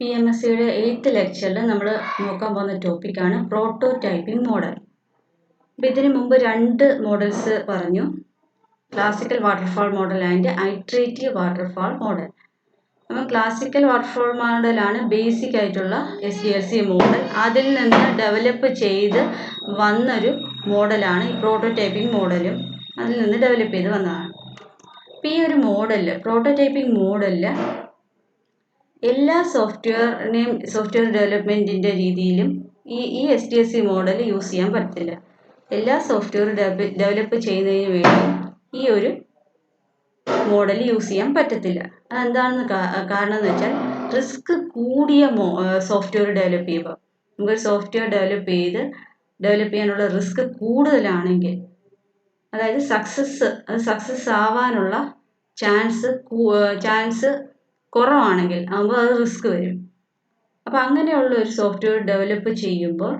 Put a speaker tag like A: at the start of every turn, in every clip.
A: PMSCയുടെ 8th ലെക്ചറിൽ നമ്മൾ നോക്കാൻ പോകുന്ന ടോപ്പിക്കാണ് പ്രോട്ടോടൈപ്പിംഗ് മോഡൽ. അപ്പോൾ ഇതിനു മുമ്പ് 2 മോഡൽസ് പറഞ്ഞു, classical waterfall model and iterative waterfall model. അപ്പോൾ ക്ലാസിക്കൽ വാട്ടർഫാൾ മോഡലാണ് ബേസിക് ആയിട്ടുള്ള SDLC മോഡൽ. അതിൽ നിന്ന് ഡെവലപ്പ് ചെയ്ത് വന്നൊരു മോഡലാണ് ഈ പ്രോട്ടോടൈപ്പിംഗ് മോഡലും അതിൽ നിന്ന് ഡെവലപ്പ് ചെയ്ത് വന്നതാണ്. അപ്പോൾ ഈ ഒരു മോഡലിൽ പ്രോട്ടോടൈപ്പിംഗ് മോഡലിൽ എല്ലാ സോഫ്റ്റ്വെയർ ഡെവലപ്മെൻറ്റിൻ്റെ രീതിയിലും ഈ SDLC മോഡൽ യൂസ് ചെയ്യാൻ പറ്റില്ല. എല്ലാ സോഫ്റ്റ്വെയർ ഡെവലപ്പ് ചെയ്യുന്നതിന് വേണ്ടി ഈ ഒരു മോഡൽ യൂസ് ചെയ്യാൻ പറ്റത്തില്ല. അതെന്താണെന്ന് കാരണം എന്ന് വെച്ചാൽ റിസ്ക് കൂടിയ സോഫ്റ്റ്വെയർ ഡെവലപ്പ് ചെയ്യുമ്പോൾ നമുക്ക് സോഫ്റ്റ്വെയർ ഡെവലപ്പ് ചെയ്യാനുള്ള റിസ്ക് കൂടുതലാണെങ്കിൽ, അതായത് സക്സസ് ആവാനുള്ള ചാൻസ് കുറവാണെങ്കിൽ ആകുമ്പോൾ അത് റിസ്ക് വരും. അപ്പോൾ അങ്ങനെയുള്ള ഒരു സോഫ്റ്റ്വെയർ ഡെവലപ്പ് ചെയ്യുമ്പോൾ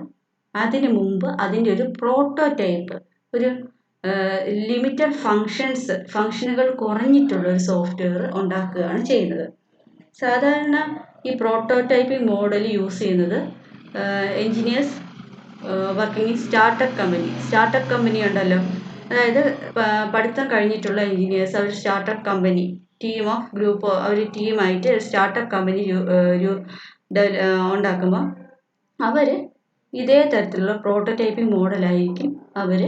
A: അതിന് മുമ്പ് അതിൻ്റെ ഒരു പ്രോട്ടോടൈപ്പ്, ഒരു ലിമിറ്റഡ് ഫങ്ഷനുകൾ കുറഞ്ഞിട്ടുള്ള ഒരു സോഫ്റ്റ്വെയർ ഉണ്ടാക്കുകയാണ് ചെയ്യുന്നത്. സാധാരണ ഈ പ്രോട്ടോടൈപ്പിംഗ് മോഡൽ യൂസ് ചെയ്യുന്നത് engineers working in startup company ഉണ്ടല്ലോ, അതായത് പഠിത്തം കഴിഞ്ഞിട്ടുള്ള എൻജിനീയേഴ്സ് അവർ സ്റ്റാർട്ടപ്പ് കമ്പനി അവർ ടീമായിട്ട് സ്റ്റാർട്ടപ്പ് കമ്പനി ഉണ്ടാക്കുമ്പോൾ അവർ ഇതേ തരത്തിലുള്ള പ്രോട്ടോടൈപ്പിംഗ് മോഡലായിരിക്കും അവർ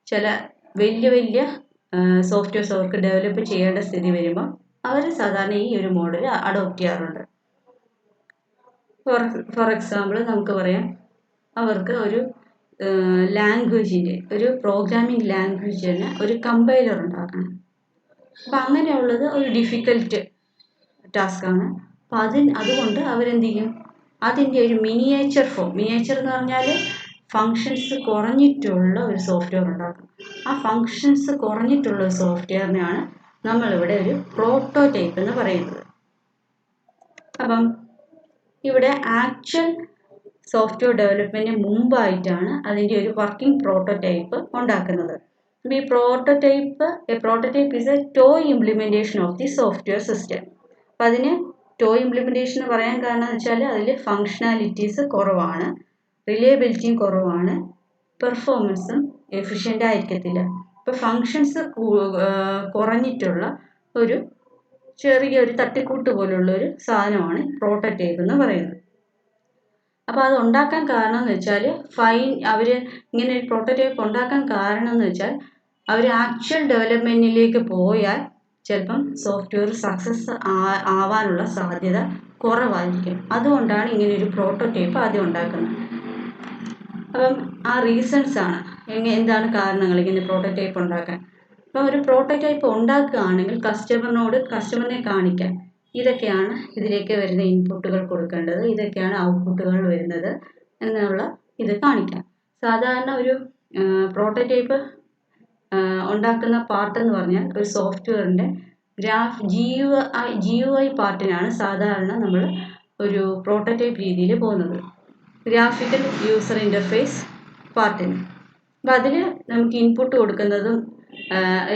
A: ചില വലിയ സോഫ്റ്റ്വെയർസ് അവർക്ക് ഡെവലപ്പ് ചെയ്യേണ്ട സ്ഥിതി വരുമ്പോൾ അവർ സാധാരണ ഈ ഒരു മോഡൽ അഡോപ്റ്റ് ചെയ്യാറുണ്ട്. ഫോർ എക്സാമ്പിൾ നമുക്ക് പറയാം, അവർക്ക് ഒരു ഒരു പ്രോഗ്രാമിംഗ് ലാംഗ്വേജിന് ഒരു കമ്പൈലർ ഉണ്ടാക്കണം. അപ്പം അങ്ങനെയുള്ളത് ഒരു ഡിഫിക്കൽട്ട് ടാസ്ക്കാണ്. അപ്പം അതുകൊണ്ട് അവരെന്ത് ചെയ്യും, അതിൻ്റെ ഒരു മിനിയേച്ചർ എന്ന് പറഞ്ഞാൽ ഫങ്ഷൻസ് കുറഞ്ഞിട്ടുള്ള ഒരു സോഫ്റ്റ്വെയർ ഉണ്ടാക്കും. ആ ഫങ്ഷൻസ് കുറഞ്ഞിട്ടുള്ള ഒരു സോഫ്റ്റ്വെയറിനെയാണ് നമ്മളിവിടെ ഒരു പ്രോട്ടോടൈപ്പ് എന്ന് പറയുന്നത്. അപ്പം ഇവിടെ ആക്ച്വൽ സോഫ്റ്റ്വെയർ ഡെവലപ്മെൻറ്റിന് മുമ്പായിട്ടാണ് അതിൻ്റെ ഒരു വർക്കിംഗ് പ്രോട്ടോടൈപ്പ് ഉണ്ടാക്കുന്നത്. ഈ prototype is A toy implementation of the software system. അപ്പം അതിന് ടോയ് ഇംപ്ലിമെൻറ്റേഷൻ എന്ന് പറയാൻ കാരണം എന്ന് വെച്ചാൽ അതിൽ ഫങ്ഷണാലിറ്റീസ് കുറവാണ്, റിലയബിലിറ്റിയും കുറവാണ്, പെർഫോമൻസും എഫിഷ്യൻ്റ് ആയിരിക്കത്തില്ല. ഇപ്പോൾ ഫങ്ഷൻസ് കുറഞ്ഞിട്ടുള്ള ഒരു ചെറിയൊരു തട്ടിക്കൂട്ട് പോലുള്ള ഒരു സാധനമാണ് പ്രോട്ടോടൈപ്പ് എന്ന് പറയുന്നത്. അപ്പോൾ അത് ഉണ്ടാക്കാൻ കാരണം എന്ന് വെച്ചാൽ അവർ ഇങ്ങനെ ഒരു പ്രോട്ടോടൈപ്പ് ഉണ്ടാക്കാൻ കാരണം എന്ന് വെച്ചാൽ അവർ ആക്ച്വൽ ഡെവലപ്മെൻറ്റിലേക്ക് പോയാൽ ചിലപ്പം സോഫ്റ്റ്വെയർ സക്സസ് ആവാനുള്ള സാധ്യത കുറവായിരിക്കും. അതുകൊണ്ടാണ് ഇങ്ങനെ ഒരു പ്രോട്ടോടൈപ്പ് ആദ്യം ഉണ്ടാക്കുന്നത്. അപ്പം ആ റീസൺസ് ആണ് എന്താണ് കാരണങ്ങൾ ഇങ്ങനെ പ്രോട്ടോടൈപ്പ് ഉണ്ടാക്കാൻ. അപ്പം ഒരു പ്രോട്ടോടൈപ്പ് ഉണ്ടാക്കുകയാണെങ്കിൽ കസ്റ്റമറിനെ കാണിക്കാൻ ഇതൊക്കെയാണ് ഇതിലേക്ക് വരുന്ന ഇൻപുട്ടുകൾ കൊടുക്കേണ്ടത്, ഇതൊക്കെയാണ് ഔട്ട്പുട്ടുകൾ വരുന്നത് എന്നുള്ള ഇത് കാണിക്കാം. സാധാരണ ഒരു പ്രോട്ടോടൈപ്പ് ഉണ്ടാക്കുന്ന പാർട്ട് എന്ന് പറഞ്ഞാൽ ഒരു സോഫ്റ്റ്വെയറിൻ്റെ GUI പാർട്ടിനാണ് സാധാരണ നമ്മൾ ഒരു പ്രോട്ടോടൈപ്പ് രീതിയിൽ പോകുന്നത്, ഗ്രാഫിക്കൽ യൂസർ ഇൻ്റർഫേസ് പാർട്ടിന്. അപ്പോൾ അതിൽ നമുക്ക് ഇൻപുട്ട് കൊടുക്കുന്നതും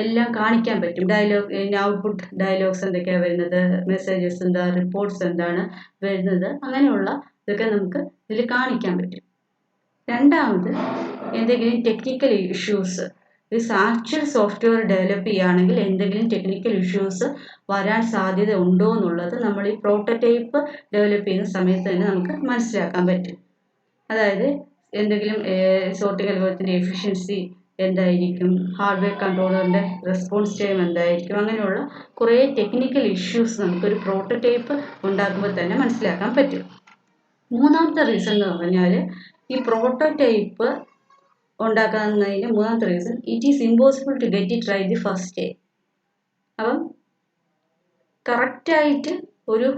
A: എല്ലാം കാണിക്കാൻ പറ്റും. ഔട്ട്പുട്ട് ഡയലോഗ്സ് എന്തൊക്കെയാണ് വരുന്നത്, മെസ്സേജസ് എന്താ, റിപ്പോർട്ട്സ് എന്താണ് വരുന്നത്, അങ്ങനെയുള്ള ഇതൊക്കെ നമുക്ക് ഇതിൽ കാണിക്കാൻ പറ്റും. രണ്ടാമത്, എന്തെങ്കിലും technical issues, actual software develop ചെയ്യുകയാണെങ്കിൽ എന്തെങ്കിലും ടെക്നിക്കൽ ഇഷ്യൂസ് വരാൻ സാധ്യത ഉണ്ടോ എന്നുള്ളത് നമ്മൾ ഈ പ്രോട്ടോടൈപ്പ് ഡെവലപ്പ് ചെയ്യുന്ന സമയത്ത് തന്നെ നമുക്ക് മനസ്സിലാക്കാൻ പറ്റും. അതായത് എന്തെങ്കിലും സോർട്ടിംഗ് അൽഗോരിതത്തിൻ്റെ എഫിഷ്യൻസി എന്തായിരിക്കും, ഹാർഡ്വെയർ കൺട്രോളറിൻ്റെ റെസ്പോൺസ് ടൈം എന്തായിരിക്കും, അങ്ങനെയുള്ള കുറേ ടെക്നിക്കൽ ഇഷ്യൂസ് നമുക്കൊരു പ്രോട്ടോടൈപ്പ് ഉണ്ടാക്കുമ്പോൾ തന്നെ മനസ്സിലാക്കാൻ പറ്റും. മൂന്നാമത്തെ റീസൺ എന്ന് പറഞ്ഞാൽ ഈ പ്രോട്ടോടൈപ്പ് ഉണ്ടാക്കുന്നതിൻ്റെ മൂന്നാമത്തെ reason, it is impossible to get it right the first day. അപ്പം കറക്റ്റായിട്ട് ഒരു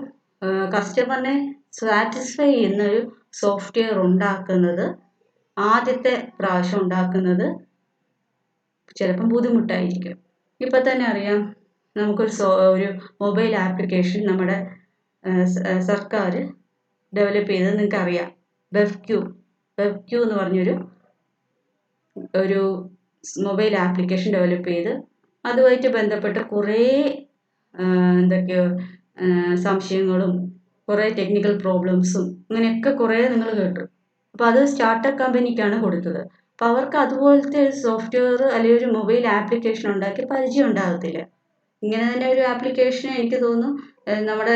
A: കസ്റ്റമറിനെ സാറ്റിസ്ഫൈ ചെയ്യുന്നൊരു സോഫ്റ്റ്വെയർ ഉണ്ടാക്കുന്നത്, ആദ്യത്തെ പ്രാവശ്യം ഉണ്ടാക്കുന്നത് ചിലപ്പം ബുദ്ധിമുട്ടായിരിക്കും. ഇപ്പം തന്നെ അറിയാം, ഒരു മൊബൈൽ ആപ്ലിക്കേഷൻ നമ്മുടെ സർക്കാർ ഡെവലപ്പ് ചെയ്തത് നിങ്ങൾക്കറിയാം. വെബ്ക്യൂ എന്ന് പറഞ്ഞൊരു മൊബൈൽ ആപ്ലിക്കേഷൻ ഡെവലപ്പ് ചെയ്ത് അതുമായിട്ട് ബന്ധപ്പെട്ട കുറേ സംശയങ്ങളും കുറേ ടെക്നിക്കൽ പ്രോബ്ലംസും അങ്ങനെയൊക്കെ കുറേ നിങ്ങൾ കേട്ടു. അപ്പോൾ അത് സ്റ്റാർട്ടപ്പ് കമ്പനിക്കാണ് കൊടുത്തത്. അപ്പോൾ അവർക്ക് അതുപോലത്തെ ഒരു സോഫ്റ്റ്വെയർ അല്ലെങ്കിൽ ഒരു മൊബൈൽ ആപ്ലിക്കേഷൻ ഉണ്ടാക്കി പരിചയം ഉണ്ടാകത്തില്ല. ഇങ്ങനെ തന്നെ ഒരു ആപ്ലിക്കേഷൻ എനിക്ക് തോന്നുന്നു നമ്മുടെ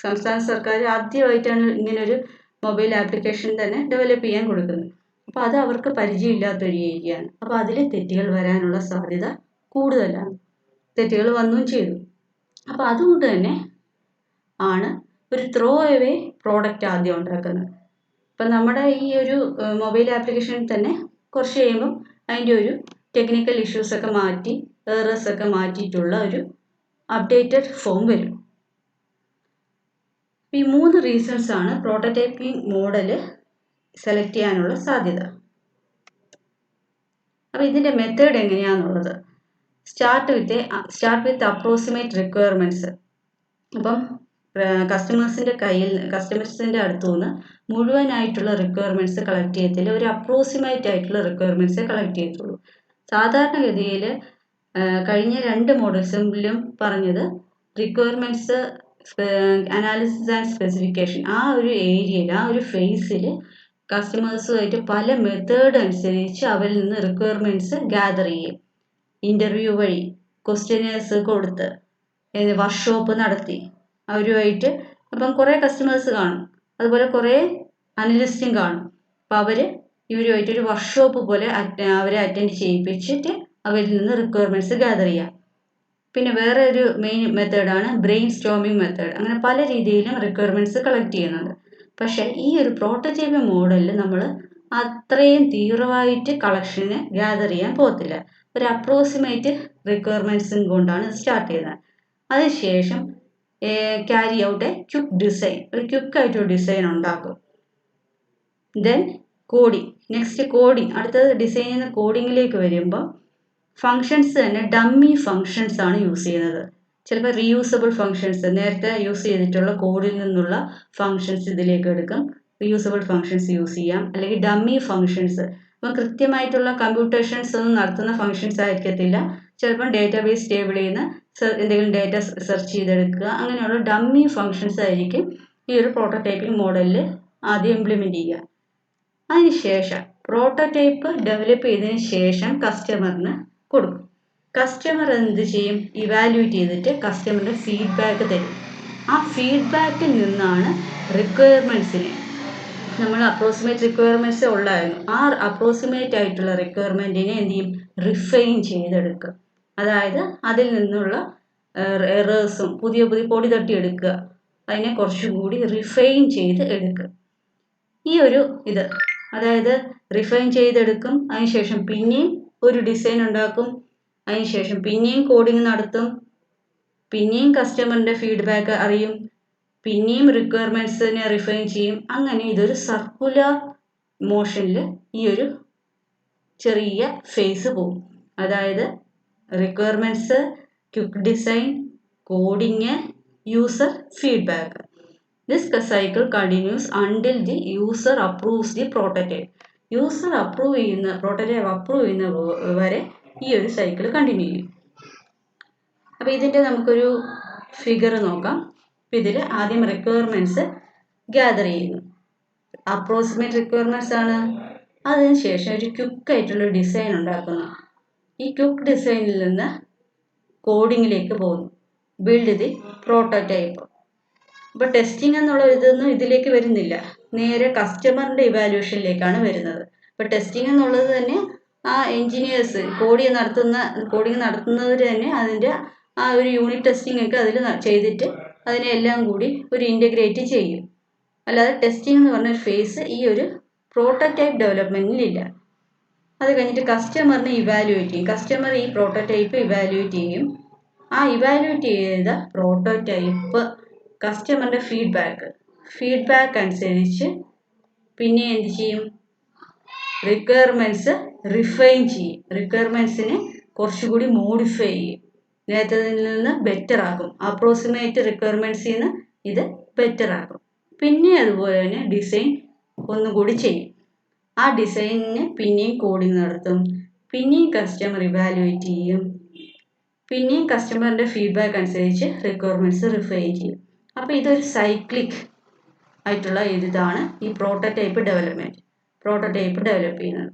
A: സംസ്ഥാന സർക്കാർ ആദ്യമായിട്ടാണ് ഇങ്ങനൊരു മൊബൈൽ ആപ്ലിക്കേഷൻ തന്നെ ഡെവലപ്പ് ചെയ്യാൻ കൊടുക്കുന്നത്. അപ്പോൾ അത് അവർക്ക് പരിചയമില്ലാത്തൊരു ഏരിയയാണ്. അപ്പോൾ അതിൽ തെറ്റുകൾ വരാനുള്ള സാധ്യത കൂടുതലാണ്. തെറ്റുകൾ വന്നും ചെയ്തു. അപ്പോൾ അതുകൊണ്ട് തന്നെ ആണ് ഒരു ത്രോ അവേ പ്രോഡക്റ്റ് ആദ്യം ഉണ്ടാക്കുന്നത്. അപ്പം നമ്മുടെ ഈ ഒരു മൊബൈൽ ആപ്ലിക്കേഷനിൽ തന്നെ കുറച്ച് കഴിയുമ്പം അതിൻ്റെ ഒരു ടെക്നിക്കൽ ഇഷ്യൂസൊക്കെ മാറ്റി എറേഴ്സൊക്കെ മാറ്റിയിട്ടുള്ള ഒരു അപ്ഡേറ്റഡ് ഫോം വരും. ഈ 3 റീസൺസാണ് പ്രോട്ടോടൈപ്പിംഗ് മോഡൽ സെലക്ട് ചെയ്യാനുള്ള സാധ്യത. അപ്പോൾ ഇതിൻ്റെ മെത്തേഡ് എങ്ങനെയാണെന്നുള്ളത് സ്റ്റാർട്ട് വിത്ത് അപ്രോക്സിമേറ്റ് റിക്വയർമെൻറ്റ്സ്. അപ്പം കസ്റ്റമേഴ്സിൻ്റെ അടുത്തു നിന്ന് മുഴുവനായിട്ടുള്ള റിക്വയർമെൻറ്റ്സ് കളക്ട് ചെയ്യത്തില്ല, ഒരു അപ്രോക്സിമേറ്റ് ആയിട്ടുള്ള റിക്വയർമെൻറ്റ്സ് കളക്ട് ചെയ്യത്തുള്ളൂ. സാധാരണഗതിയിൽ കഴിഞ്ഞ 2 മോഡൽസിലും പറഞ്ഞത് റിക്വയർമെൻറ്റ്സ് അനാലിസിസ് ആൻഡ് സ്പെസിഫിക്കേഷൻ ആ ഒരു ഏരിയയിൽ ആ ഒരു ഫേസിൽ കസ്റ്റമേഴ്സുമായിട്ട് പല മെത്തേഡ് അനുസരിച്ച് അവരിൽ നിന്ന് റിക്വയർമെൻറ്റ്സ് ഗ്യാദർ ചെയ്യും. ഇൻ്റർവ്യൂ വഴി ക്വസ്റ്റ്യനേഴ്സ് കൊടുത്ത് വർക്ക്ഷോപ്പ് നടത്തി അവരുമായിട്ട്. അപ്പം കുറേ കസ്റ്റമേഴ്സ് കാണും, അതുപോലെ കുറേ അനലിസ്റ്റും കാണും. അപ്പോൾ അവർ ഇവരുമായിട്ടൊരു വർക്ക്ഷോപ്പ് പോലെ അവരെ അറ്റൻഡ് ചെയ്യിപ്പിച്ചിട്ട് അവരിൽ നിന്ന് റിക്വയർമെൻറ്റ്സ് ഗ്യാദർ ചെയ്യാം. പിന്നെ വേറെ ഒരു മെയിൻ മെത്തേഡാണ് ബ്രെയിൻ സ്റ്റോമിംഗ് മെത്തേഡ്. അങ്ങനെ പല രീതിയിലും റിക്വയർമെൻറ്റ്സ് കളക്ട് ചെയ്യുന്നുണ്ട്. പക്ഷേ ഈ ഒരു പ്രോട്ടോടൈപ്പ് മോഡലിൽ നമ്മൾ അത്രയും തീവ്രമായിട്ട് കളക്ഷന് ഗ്യാദർ ചെയ്യാൻ പോകത്തില്ല. ഒരു അപ്രോക്സിമേറ്റ് റിക്വയർമെൻറ്റ്സും കൊണ്ടാണ് സ്റ്റാർട്ട് ചെയ്യുന്നത്. അതിനുശേഷം carry out A quick design, ഒരു ക്വിക്കായിട്ടൊരു ഡിസൈൻ ഉണ്ടാക്കും. ദെൻ കോഡിങ്, നെക്സ്റ്റ് കോഡിങ്, അടുത്തത് ഡിസൈനിൽ നിന്ന് കോഡിങ്ങിലേക്ക് വരുമ്പോൾ ഫങ്ഷൻസ് തന്നെ ഡമ്മി ഫങ്ഷൻസ് ആണ് യൂസ് ചെയ്യുന്നത്. ചിലപ്പോൾ റീയൂസബിൾ ഫങ്ഷൻസ്, നേരത്തെ യൂസ് ചെയ്തിട്ടുള്ള കോഡിൽ നിന്നുള്ള ഫങ്ഷൻസ് ഇതിലേക്ക് എടുക്കും. റീയൂസബിൾ ഫങ്ഷൻസ് യൂസ് ചെയ്യാം, അല്ലെങ്കിൽ ഡമ്മി ഫങ്ഷൻസ്. അപ്പം കൃത്യമായിട്ടുള്ള കമ്പ്യൂട്ടേഷൻസ് ഒന്നും നടത്തുന്ന ഫങ്ഷൻസ് ആയിരിക്കത്തില്ല. ചിലപ്പം ഡേറ്റാബേസ് ടേബിളിൽ നിന്ന് എന്തെങ്കിലും ഡേറ്റ സെർച്ച് ചെയ്തെടുക്കുക, അങ്ങനെയുള്ള ഡമ്മി ഫങ്ഷൻസ് ആയിരിക്കും ഈ ഒരു പ്രോട്ടോടൈപ്പിംഗ് മോഡലിൽ ആദ്യം ഇംപ്ലിമെൻറ്റ് ചെയ്യുക. അതിനുശേഷം പ്രോട്ടോടൈപ്പ് ഡെവലപ്പ് ചെയ്തതിന് ശേഷം കസ്റ്റമറിന് കൊടുക്കും. കസ്റ്റമർ എന്ത് ചെയ്യും? ഇവാലുവേറ്റ് ചെയ്തിട്ട് കസ്റ്റമറിൻ്റെ ഫീഡ്ബാക്ക് തരും. ആ ഫീഡ്ബാക്കിൽ നിന്നാണ് റിക്വയർമെൻറ്റ്സിനെ, നമ്മൾ അപ്രോക്സിമേറ്റ് റിക്വയർമെൻറ്റ്സ് ഉള്ളായിരുന്നു, ആ അപ്രോക്സിമേറ്റ് ആയിട്ടുള്ള റിക്വയർമെൻറ്റിനെ എന്ത് ചെയ്യും? റിഫൈൻ ചെയ്തെടുക്കുക. അതായത് അതിൽ നിന്നുള്ള എറേഴ്സും പുതിയ പൊടി തട്ടിയെടുക്കുക, അതിനെ കുറച്ചുകൂടി റിഫൈൻ ചെയ്ത് എടുക്കുക. ഈ ഒരു ഇത്, അതായത് റിഫൈൻ ചെയ്തെടുക്കും. അതിനുശേഷം പിന്നെയും ഒരു ഡിസൈൻ ഉണ്ടാക്കും. അതിനുശേഷം പിന്നെയും കോഡിങ് നടത്തും. പിന്നെയും കസ്റ്റമറിൻ്റെ ഫീഡ്ബാക്ക് അറിയും. പിന്നെയും റിക്വയർമെൻറ്റ്സിനെ റിഫൈൻ ചെയ്യും. അങ്ങനെ ഇതൊരു സർക്കുലർ മോഷനിൽ ഈ ഒരു ചെറിയ ഫേസ് പോകും. അതായത് requirements, quick design, coding, user feedback. This cycle continues until the user approves the prototype. User prototype approve ചെയ്യുന്ന വരെ ഈ ഒരു സൈക്കിൾ കണ്ടിന്യൂ ചെയ്യും. അപ്പോൾ ഇതിൻ്റെ നമുക്കൊരു ഫിഗർ നോക്കാം. അപ്പോൾ ഇതിൽ ആദ്യം റിക്വയർമെൻറ്റ്സ് ഗ്യാദർ ചെയ്യുന്നു, അപ്രോക്സിമേറ്റ് റിക്വയർമെൻറ്റ്സ് ആണ്. അതിനുശേഷം ഒരു ക്വിക്കായിട്ടുള്ള ഡിസൈൻ ഉണ്ടാക്കുന്നു. ഈ ക്വിക്ക് ഡിസൈനിൽ നിന്ന് കോഡിങ്ങിലേക്ക് പോകുന്നു, ബിൽഡ് ദി പ്രോട്ടോടൈപ്പ്. അപ്പോൾ ടെസ്റ്റിംഗ് എന്നുള്ള ഇതൊന്നും ഇതിലേക്ക് വരുന്നില്ല, നേരെ കസ്റ്റമറിൻ്റെ ഇവാലുവേഷനിലേക്കാണ് വരുന്നത്. അപ്പോൾ ടെസ്റ്റിംഗ് എന്നുള്ളത് തന്നെ ആ എൻജിനീയേഴ്സ് കോഡിങ് നടത്തുന്നവർ തന്നെ അതിൻ്റെ ആ ഒരു യൂണിറ്റ് ടെസ്റ്റിംഗ് ഒക്കെ അതിൽ ചെയ്തിട്ട് അതിനെ എല്ലാം കൂടി ഒരു ഇൻ്റഗ്രേറ്റ് ചെയ്യും. അല്ലാതെ ടെസ്റ്റിംഗ് എന്ന് പറഞ്ഞ ഫേസ് ഈ ഒരു പ്രോട്ടോടൈപ്പ് ഡെവലപ്മെൻറ്റിലില്ല. അത് കഴിഞ്ഞിട്ട് കസ്റ്റമറിനെ ഇവാലുവേറ്റ് ചെയ്യും. കസ്റ്റമർ ഈ പ്രോട്ടോടൈപ്പ് ഇവാലുവേറ്റ് ചെയ്യും. ആ ഇവാലുവേറ്റ് ചെയ്ത പ്രോട്ടോടൈപ്പ് കസ്റ്റമറിൻ്റെ ഫീഡ്ബാക്ക് അനുസരിച്ച് പിന്നെ എന്ത് ചെയ്യും? റിക്വയർമെൻറ്റ്സ് റിഫൈൻ ചെയ്യും. റിക്വയർമെൻറ്റ്സിനെ കുറച്ചുകൂടി മോഡിഫൈ ചെയ്യും, നേരത്തേതിൽ നിന്ന് ബെറ്റർ ആക്കും. അപ്രോക്സിമേറ്റ് റിക്വയർമെൻറ്റ്സിൽ നിന്ന് ഇത് ബെറ്റർ ആക്കും. പിന്നെ അതുപോലെ തന്നെ ഡിസൈൻ ഒന്നുകൂടി ചെയ്യും. ആ ഡിസൈനിന് പിന്നെയും കോഡിങ് നടത്തും. പിന്നെയും കസ്റ്റമർ ഇവാലുവേറ്റ് ചെയ്യും. പിന്നെയും കസ്റ്റമറിൻ്റെ ഫീഡ്ബാക്ക് അനുസരിച്ച് റിക്വയർമെൻറ്റ്സ് റിഫൈൻ ചെയ്യും. അപ്പോൾ ഇതൊരു സൈക്ലിക് ആയിട്ടുള്ള ഇതാണ് ഈ പ്രോട്ടോടൈപ്പ് ഡെവലപ്പ് ചെയ്യുന്നത്.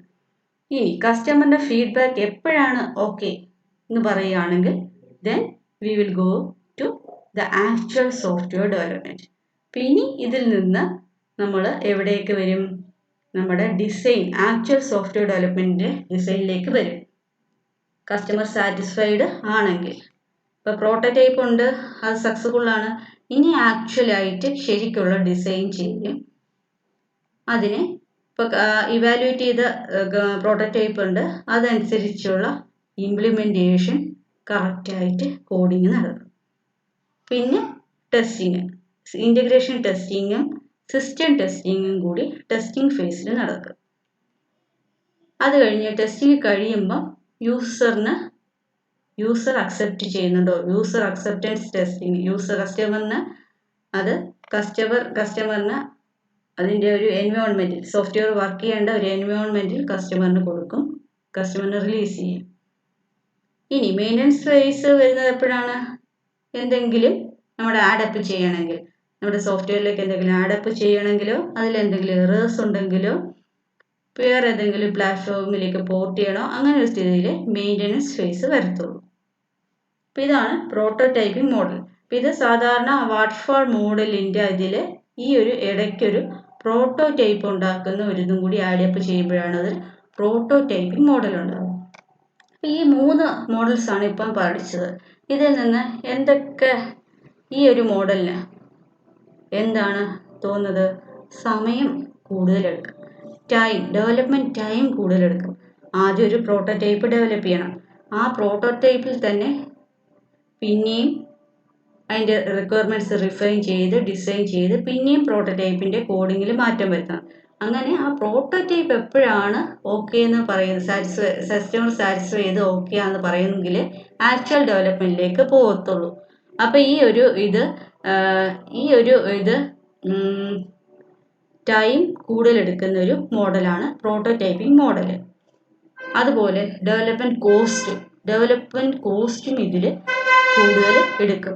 A: ഇനി കസ്റ്റമറിൻ്റെ ഫീഡ്ബാക്ക് എപ്പോഴാണ് ഓക്കെ എന്ന് പറയുകയാണെങ്കിൽ then we will go to the actual software development. പിന്നെ ഇതിൽ നിന്ന് നമ്മൾ എവിടേക്ക് വരും? നമ്മുടെ ഡിസൈൻ, ആക്ച്വൽ സോഫ്റ്റ്വെയർ ഡെവലപ്മെൻറ്റിൻ്റെ ഡിസൈനിലേക്ക് വരും. കസ്റ്റമർ സാറ്റിസ്ഫൈഡ് ആണെങ്കിൽ, ഇപ്പോൾ പ്രോട്ടോടൈപ്പ് ഉണ്ട്, അത് സക്സസ്ഫുൾ ആണ്, ഇനി ആക്ച്വലായിട്ട് ശരിക്കുള്ള ഡിസൈൻ ചെയ്യും. അതിനെ ഇപ്പോൾ ഇവാലുവേറ്റ് ചെയ്ത പ്രോട്ടോടൈപ്പ് ഉണ്ട്, അതനുസരിച്ചുള്ള ഇംപ്ലിമെൻറ്റേഷൻ കറക്റ്റായിട്ട് കോഡിങ് നടക്കും. പിന്നെ ടെസ്റ്റിങ്, ഇൻ്റഗ്രേഷൻ ടെസ്റ്റിങ്ങും സിസ്റ്റം ടെസ്റ്റിങ്ങും കൂടി ടെസ്റ്റിംഗ് ഫേസിൽ നടക്കും. അത് കഴിഞ്ഞ് ടെസ്റ്റിംഗ് കഴിയുമ്പോൾ യൂസർ അക്സെപ്റ്റ് ചെയ്യുന്നുണ്ടോ, യൂസർ അക്സെപ്റ്റൻസ് ടെസ്റ്റിംഗ്, കസ്റ്റമറിന് അതിൻ്റെ ഒരു എൻവയോൺമെൻറ്റിൽ, സോഫ്റ്റ്വെയർ വർക്ക് ചെയ്യേണ്ട ഒരു എൻവയോൺമെൻറ്റിൽ കസ്റ്റമറിന് കൊടുക്കും, കസ്റ്റമറിന് റിലീസ് ചെയ്യും. ഇനി മെയിൻ്റനൻസ് ഫേസ് വരുന്നത് എപ്പോഴാണ്? എന്തെങ്കിലും നമ്മുടെ ആഡപ്പ് ചെയ്യണമെങ്കിൽ, നമ്മുടെ സോഫ്റ്റ്വെയറിലേക്ക് എന്തെങ്കിലും ആഡപ്പ് ചെയ്യണമെങ്കിലോ അതിലെന്തെങ്കിലും എറേഴ്സ് ഉണ്ടെങ്കിലോ വേറെ ഏതെങ്കിലും പ്ലാറ്റ്ഫോമിലേക്ക് പോർട്ട് ചെയ്യണോ, അങ്ങനെ ഒരു സ്ഥിതിയിൽ മെയിൻ്റനൻസ് ഫേസ് വരത്തുള്ളൂ. അപ്പോൾ ഇതാണ് പ്രോട്ടോടൈപ്പിംഗ് മോഡൽ. അപ്പോൾ ഇത് സാധാരണ വാട്ടർഫാൾ മോഡലിൻ്റെ ഇതിൽ ഈ ഒരു ഇടയ്ക്കൊരു പ്രോട്ടോടൈപ്പ് ഉണ്ടാക്കുന്ന ഒരു ഇതും കൂടി ആഡപ്പ് ചെയ്യുമ്പോഴാണ് അത് പ്രോട്ടോടൈപ്പിംഗ് മോഡൽ ഉണ്ടാകും. ഈ 3 മോഡൽസാണ് ഇപ്പം പഠിച്ചത്. ഇതിൽ നിന്ന് എന്തൊക്കെ ഈ ഒരു മോഡലിന് എന്താണ് തോന്നുന്നത്? സമയം കൂടുതലെടുക്കും, ഡെവലപ്മെൻറ്റ് ടൈം കൂടുതലെടുക്കും. ആദ്യം ഒരു പ്രോട്ടോടൈപ്പ് ഡെവലപ്പ് ചെയ്യണം, ആ പ്രോട്ടോടൈപ്പിൽ തന്നെ പിന്നെയും അതിൻ്റെ റിക്വയർമെൻറ്റ്സ് റിഫൈൻ ചെയ്ത് ഡിസൈൻ ചെയ്ത് പിന്നെയും പ്രോട്ടോടൈപ്പിൻ്റെ കോഡിങ്ങിൽ മാറ്റം വരുത്തണം. അങ്ങനെ ആ പ്രോട്ടോടൈപ്പ് എപ്പോഴാണ് ഓക്കെ എന്ന് പറയുന്നത്, കസ്റ്റമർ സാറ്റിസ്ഫൈ ചെയ്ത് ഓക്കെ ആണെന്ന് പറയുമെങ്കിൽ ആക്ച്വൽ ഡെവലപ്മെൻറ്റിലേക്ക് പോകത്തുള്ളൂ. അപ്പോൾ ഈ ഒരു ഇത് ടൈം കൂടുതലെടുക്കുന്ന ഒരു മോഡലാണ് പ്രോട്ടോടൈപ്പിംഗ് മോഡൽ. അതുപോലെ ഡെവലപ്മെൻറ്റ് കോസ്റ്റും ഇതിൽ കൂടുതൽ എടുക്കും.